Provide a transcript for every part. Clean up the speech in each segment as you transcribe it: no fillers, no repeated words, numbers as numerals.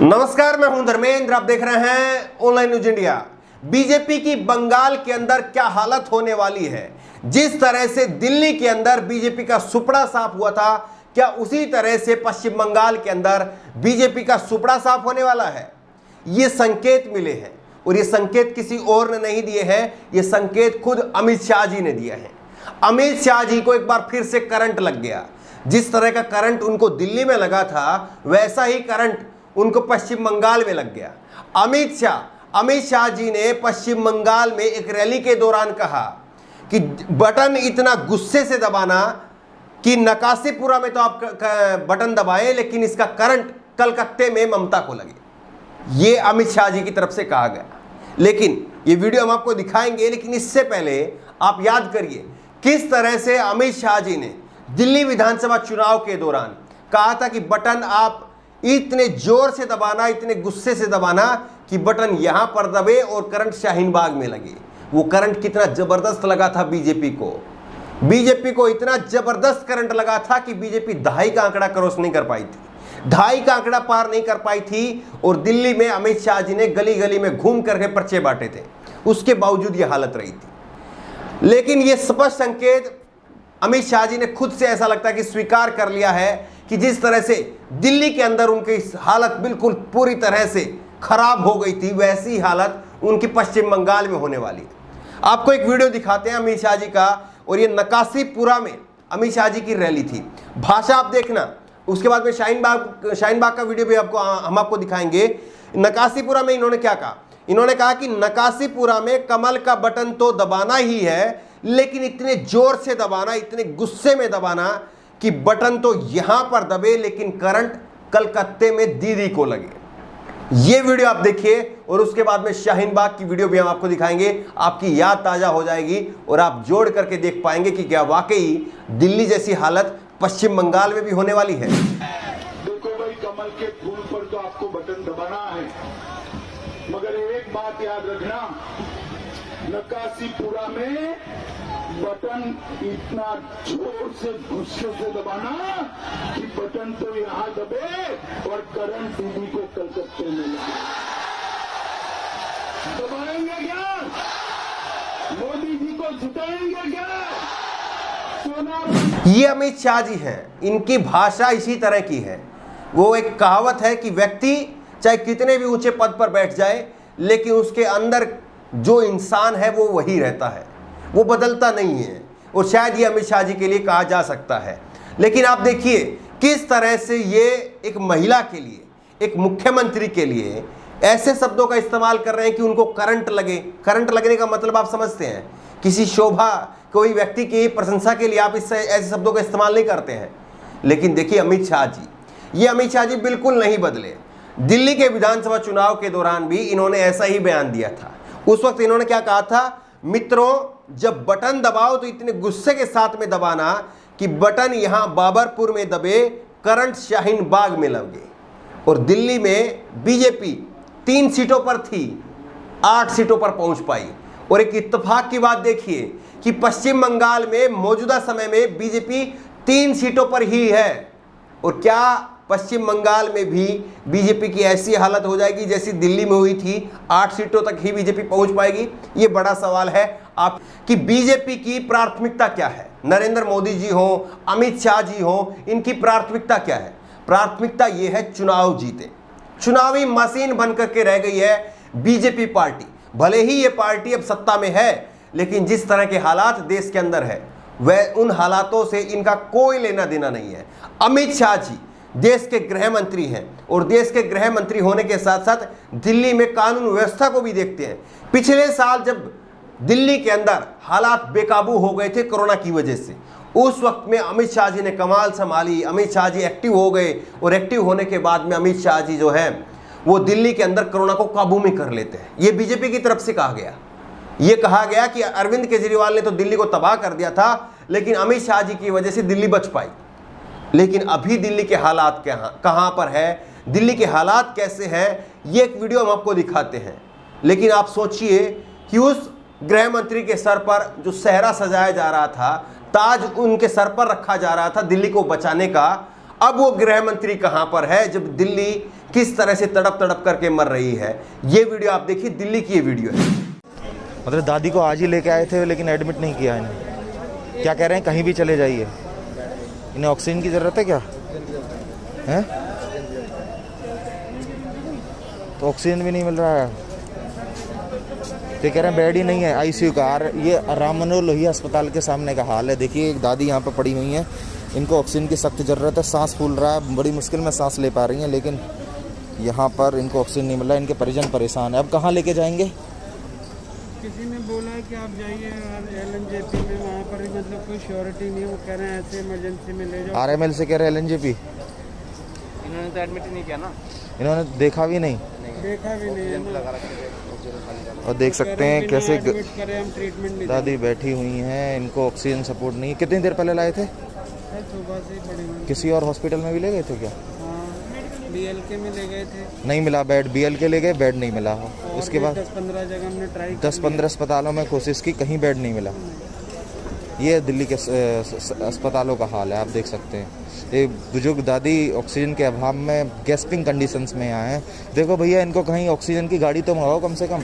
नमस्कार, मैं हूं धर्मेंद्र। आप देख रहे हैं ऑनलाइन न्यूज इंडिया। बीजेपी की बंगाल के अंदर क्या हालत होने वाली है, जिस तरह से दिल्ली के अंदर बीजेपी का सुपड़ा साफ हुआ था, क्या उसी तरह से पश्चिम बंगाल के अंदर बीजेपी का सुपड़ा साफ होने वाला है। ये संकेत मिले हैं और ये संकेत किसी और ने नहीं दिए हैं, ये संकेत खुद अमित शाह जी ने दिया है। अमित शाह जी को एक बार फिर से करंट लग गया। जिस तरह का करंट उनको दिल्ली में लगा था, वैसा ही करंट उनको पश्चिम बंगाल में लग गया। अमित शाह जी ने पश्चिम बंगाल में एक रैली के दौरान कहा कि बटन इतना गुस्से से दबाना कि नकाशीपुरा में तो आप बटन दबाए, लेकिन इसका करंट कलकत्ते में ममता को लगे। ये अमित शाह जी की तरफ से कहा गया। लेकिन ये वीडियो हम आपको दिखाएंगे, लेकिन इससे पहले आप याद करिए किस तरह से अमित शाह जी ने दिल्ली विधानसभा चुनाव के दौरान कहा था कि बटन आप इतने जोर से दबाना, इतने गुस्से से दबाना कि बटन यहां पर दबे और करंट शाहीन बाग में लगे। वो करंट कितना जबरदस्त लगा था बीजेपी को इतना जबरदस्त करंट लगा था कि बीजेपी 2.5 का आंकड़ा क्रॉस नहीं कर पाई थी, 2.5 का आंकड़ा पार नहीं कर पाई थी। और दिल्ली में अमित शाह जी ने गली गली में घूम करके पर्चे बांटे थे, उसके बावजूद ये हालत रही थी। लेकिन ये स्पष्ट संकेत अमित शाह जी ने खुद से ऐसा लगता है कि स्वीकार कर लिया है कि जिस तरह से दिल्ली के अंदर उनकी हालत बिल्कुल पूरी तरह से खराब हो गई थी, वैसी हालत उनकी पश्चिम बंगाल में होने वाली है। आपको एक वीडियो दिखाते हैं अमित शाह जी का, और ये नकाशीपुरा में अमित शाह जी की रैली थी। भाषा आप देखना, उसके बाद में शाहीन बाग का वीडियो भी हम आपको दिखाएंगे। नकाशीपुरा में इन्होंने क्या कहा, इन्होंने कहा कि नकाशीपुरा में कमल का बटन तो दबाना ही है, लेकिन इतने जोर से दबाना, इतने गुस्से में दबाना कि बटन तो यहां पर दबे लेकिन करंट कलकत्ते में दीदी को लगे। ये वीडियो आप देखिए, और उसके बाद में शाहीन बाग की वीडियो भी हम आपको दिखाएंगे। आपकी याद ताजा हो जाएगी और आप जोड़ करके देख पाएंगे कि क्या वाकई दिल्ली जैसी हालत पश्चिम बंगाल में भी होने वाली है। देखो भाई, कमल के फूल पर तो आपको बटन दबाना है, मगर एक बात याद रखना, नकाशीपुरा में बटन इतना जोर से गुस्से से दबाना कि बटन तो यहां दबे और करंट दीदी को कलकत्ते में लगे। दबाएंगे क्या? मोदी जी को जिताएंगे क्या? सोना। ये अमित शाह जी हैं, इनकी भाषा इसी तरह की है। वो एक कहावत है कि व्यक्ति चाहे कितने भी ऊंचे पद पर बैठ जाए, लेकिन उसके अंदर जो इंसान है वो वही रहता है, वो बदलता नहीं है। और शायद ये अमित शाह जी के लिए कहा जा सकता है। लेकिन आप देखिए किस तरह से ये एक महिला के लिए, एक मुख्यमंत्री के लिए ऐसे शब्दों का इस्तेमाल कर रहे हैं कि उनको करंट लगे। करंट लगने का मतलब आप समझते हैं, किसी शोभा, कोई व्यक्ति की प्रशंसा के लिए आप इससे ऐसे शब्दों का इस्तेमाल नहीं करते हैं। लेकिन देखिए अमित शाह जी, ये अमित शाह जी बिल्कुल नहीं बदले। दिल्ली के विधानसभा चुनाव के दौरान भी इन्होंने ऐसा ही बयान दिया था। उस वक्त इन्होंने क्या कहा था, मित्रों जब बटन दबाओ तो इतने गुस्से के साथ में दबाना कि बटन यहां बाबरपुर में दबे, करंट शाहीन बाग में लगे। और दिल्ली में बीजेपी 3 सीटों पर थी, 8 सीटों पर पहुंच पाई। और एक इत्तेफाक की बात देखिए कि पश्चिम बंगाल में मौजूदा समय में बीजेपी 3 सीटों पर ही है। और क्या पश्चिम बंगाल में भी बीजेपी की ऐसी हालत हो जाएगी जैसी दिल्ली में हुई थी, 8 सीटों तक ही बीजेपी पहुंच पाएगी? ये बड़ा सवाल है आप कि बीजेपी की प्राथमिकता क्या है। नरेंद्र मोदी जी हो, अमित शाह जी हो, इनकी प्राथमिकता क्या है? प्राथमिकता ये है चुनाव जीते। चुनावी मशीन बन करके रह गई है बीजेपी पार्टी। भले ही ये पार्टी अब सत्ता में है, लेकिन जिस तरह के हालात देश के अंदर है, वह उन हालातों से इनका कोई लेना देना नहीं है। अमित शाह जी देश के गृह मंत्री हैं, और देश के गृह मंत्री होने के साथ साथ दिल्ली में कानून व्यवस्था को भी देखते हैं। पिछले साल जब दिल्ली के अंदर हालात बेकाबू हो गए थे कोरोना की वजह से, उस वक्त में अमित शाह जी ने कमाल संभाली। अमित शाह जी एक्टिव हो गए, और एक्टिव होने के बाद में अमित शाह जी जो है वो दिल्ली के अंदर कोरोना को काबू में कर लेते हैं। ये बीजेपी की तरफ से कहा गया। ये कहा गया कि अरविंद केजरीवाल ने तो दिल्ली को तबाह कर दिया था, लेकिन अमित शाह जी की वजह से दिल्ली बच पाई। लेकिन अभी दिल्ली के हालात कहां पर है, दिल्ली के हालात कैसे हैं, ये एक वीडियो हम आपको दिखाते हैं। लेकिन आप सोचिए कि उस गृह मंत्री के सर पर जो सेहरा सजाया जा रहा था, ताज उनके सर पर रखा जा रहा था दिल्ली को बचाने का, अब वो गृह मंत्री कहां पर है जब दिल्ली किस तरह से तड़प तड़प करके मर रही है। ये वीडियो आप देखिए, दिल्ली की ये वीडियो है। मतलब दादी को आज ही लेके आए थे लेकिन एडमिट नहीं किया इन्हें। क्या कह रहे हैं, कहीं भी चले जाइए, इन्हें ऑक्सीजन की ज़रूरत है क्या है? तो ऑक्सीजन भी नहीं मिल रहा है। तो कह रहे हैं बेड ही नहीं है आईसीयू का। ये राम मनोहर लोहिया अस्पताल के सामने का हाल है। देखिए एक दादी यहाँ पर पड़ी हुई है, इनको ऑक्सीजन की सख्त ज़रूरत है, सांस फूल रहा है, बड़ी मुश्किल में सांस ले पा रही हैं, लेकिन यहाँ पर इनको ऑक्सीजन नहीं मिल रहा है। इनके परिजन परेशान है। अब कहाँ लेके जाएंगे? किसी ने बोला है कि आप जाइए LNJP में, वहाँ पर मतलब कोई श्योरिटी नहीं है। वो कह रहे हैं ऐसे इमरजेंसी में ले जाओ। RML से कह रहे हैं LNJP। इन्होंने तो एडमिट ही नहीं किया ना, इन्होंने देखा भी नहीं है ना। और देख सकते हैं कैसे एडमिट करें हम, ट्रीटमेंट नहीं दादी बैठी हुई हैं, इनको ऑक्सीजन सपोर्ट नहीं। कितनी देर पहले लाए थे? देते। सुबह से ही पड़े हुए हैं। किसी और हॉस्पिटल में भी ले गए थे क्या? हाँ, BLK में ले गए थे, नहीं मिला बेड। BLK ले गए, बेड नहीं मिला। और उसके बाद 10-15 जगह हमने ट्राई 10-15 अस्पतालों में कोशिश की, कहीं बेड नहीं मिला। ये दिल्ली के अस्पतालों का हाल है, आप देख सकते हैं। ये बुजुर्ग दादी ऑक्सीजन के अभाव में गैस्पिंग कंडीशंस में आए हैं। देखो भैया, इनको कहीं ऑक्सीजन की गाड़ी तो मंगाओ कम से कम।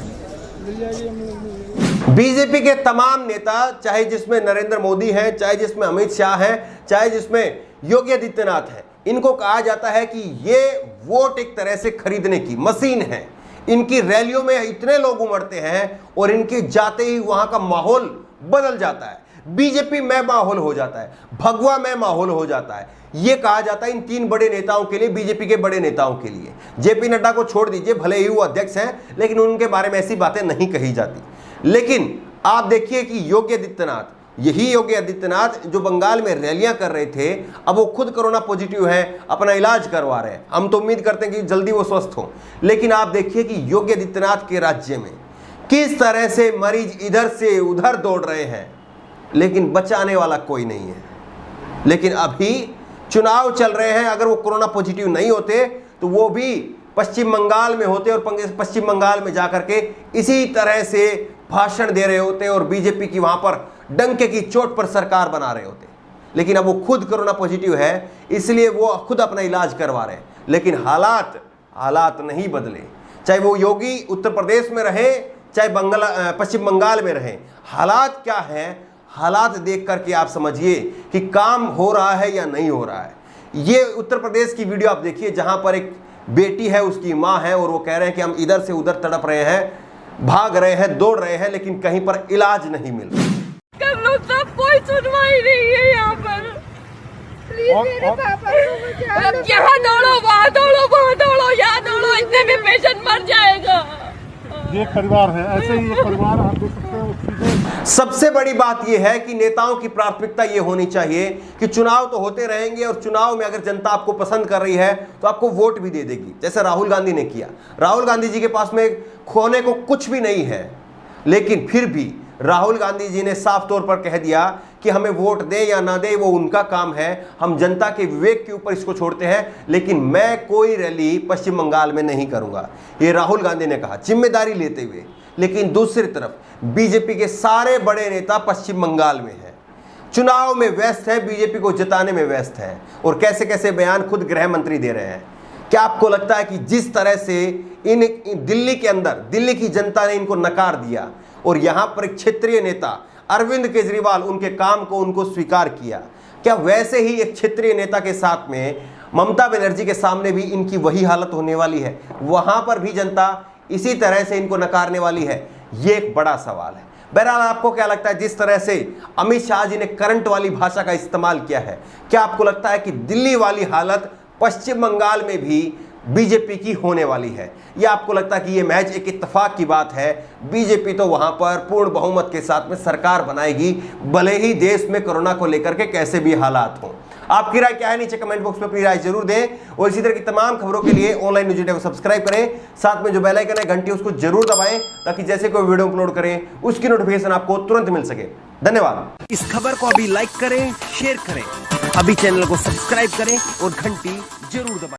मिल जाएगी, हम लोग मिल जाएगी। बीजेपी के तमाम नेता, चाहे जिसमें नरेंद्र मोदी हैं, चाहे जिसमें अमित शाह हैं, चाहे जिसमें योगी आदित्यनाथ है, इनको कहा जाता है कि ये वोट एक तरह से खरीदने की मशीन है। इनकी रैलियों में इतने लोग उमड़ते हैं और इनके जाते ही वहां का माहौल बदल जाता है। बीजेपी में माहौल हो जाता है, भगवा में माहौल हो जाता है। यह कहा जाता है इन तीन बड़े नेताओं के लिए, बीजेपी के बड़े नेताओं के लिए। जेपी नड्डा को छोड़ दीजिए, भले ही वो अध्यक्ष हैं, लेकिन उनके बारे में ऐसी बातें नहीं कही जाती। लेकिन आप देखिए कि योगी आदित्यनाथ, यही योगी आदित्यनाथ जो बंगाल में रैलियां कर रहे थे, अब वो खुद कोरोना पॉजिटिव हैं, अपना इलाज करवा रहे हैं। हम तो उम्मीद करते हैं कि जल्दी वो स्वस्थ हो। लेकिन आप देखिए कि योगी आदित्यनाथ के राज्य में किस तरह से मरीज इधर से उधर दौड़ रहे हैं, लेकिन बचाने वाला कोई नहीं है। लेकिन अभी चुनाव चल रहे हैं, अगर वो कोरोना पॉजिटिव नहीं होते तो वो भी पश्चिम बंगाल में होते और पश्चिम बंगाल में जाकर के इसी तरह से भाषण दे रहे होते और बीजेपी की वहां पर डंके की चोट पर सरकार बना रहे होते। लेकिन अब वो खुद कोरोना पॉजिटिव है, इसलिए वो खुद अपना इलाज करवा रहे हैं। लेकिन हालात नहीं बदले, चाहे वो योगी उत्तर प्रदेश में रहे, चाहे पश्चिम बंगाल में रहे। हालात क्या है, हालात देख करके आप समझिए कि काम हो रहा है या नहीं हो रहा है। ये उत्तर प्रदेश की वीडियो आप देखिए, जहां पर एक बेटी है, उसकी मां है, और वो कह रहे हैं कि हम इधर से उधर तड़प रहे हैं, भाग रहे हैं, दौड़ रहे हैं, लेकिन कहीं पर इलाज नहीं मिल रहा। कर लो सब, कोई सुनवाई नहीं है यहाँ पर। प्लीज मेरे पापा को बचा लो। यहाँ दौड़ो, वहाँ दौड़ो, वहाँ दौड़ो, यहाँ दौड़ो, इतने में पेशेंट मर जाएगा। ये परिवार है, ऐसे ही ये परिवार आप देख सकते हैं। सबसे बड़ी बात यह है कि नेताओं की प्राथमिकता यह होनी चाहिए कि चुनाव तो होते रहेंगे, और चुनाव में अगर जनता आपको पसंद कर रही है तो आपको वोट भी दे देगी, जैसे राहुल गांधी ने किया। राहुल गांधी जी के पास में खोने को कुछ भी नहीं है, लेकिन फिर भी राहुल गांधी जी ने साफ तौर पर कह दिया कि हमें वोट दे या ना दे वो उनका काम है, हम जनता के विवेक के ऊपर इसको छोड़ते हैं, लेकिन मैं कोई रैली पश्चिम बंगाल में नहीं करूंगा, ये राहुल गांधी ने कहा जिम्मेदारी लेते हुए। लेकिन दूसरी तरफ बीजेपी के सारे बड़े नेता पश्चिम बंगाल में हैं, चुनाव में व्यस्त है, बीजेपी को जिताने में व्यस्त है, और कैसे कैसे बयान खुद गृह मंत्री दे रहे हैं। क्या आपको लगता है कि जिस तरह से इन दिल्ली के अंदर दिल्ली की जनता ने इनको नकार दिया और यहां पर एक क्षेत्रीय नेता अरविंद केजरीवाल उनके काम को उनको स्वीकार किया, क्या वैसे ही एक क्षेत्रीय नेता के साथ में ममता बनर्जी के सामने भी इनकी वही हालत होने वाली है? वहां पर भी जनता इसी तरह से इनको नकारने वाली है? ये एक बड़ा सवाल है। बहरहाल आपको क्या लगता है, जिस तरह से अमित शाह जी ने करंट वाली भाषा का इस्तेमाल किया है, क्या आपको लगता है कि दिल्ली वाली हालत पश्चिम बंगाल में भी बीजेपी की होने वाली है, या आपको लगता है कि ये मैच एक इत्तेफाक की बात है, बीजेपी तो वहां पर पूर्ण बहुमत के साथ में सरकार बनाएगी, भले ही देश में कोरोना को लेकर के कैसे भी हालात हों? आपकी राय क्या है, नीचे कमेंट बॉक्स में अपनी राय जरूर दें, और इसी तरह की तमाम खबरों के लिए ऑनलाइन न्यूज इंडिया को सब्सक्राइब करें, साथ में जो बेल आइकन है घंटी उसको जरूर दबाएं, ताकि जैसे कोई वीडियो अपलोड करें उसकी नोटिफिकेशन आपको तुरंत मिल सके। धन्यवाद। इस खबर को अभी लाइक करें, शेयर करें, अभी चैनल को सब्सक्राइब करें और घंटी जरूर दबाएं।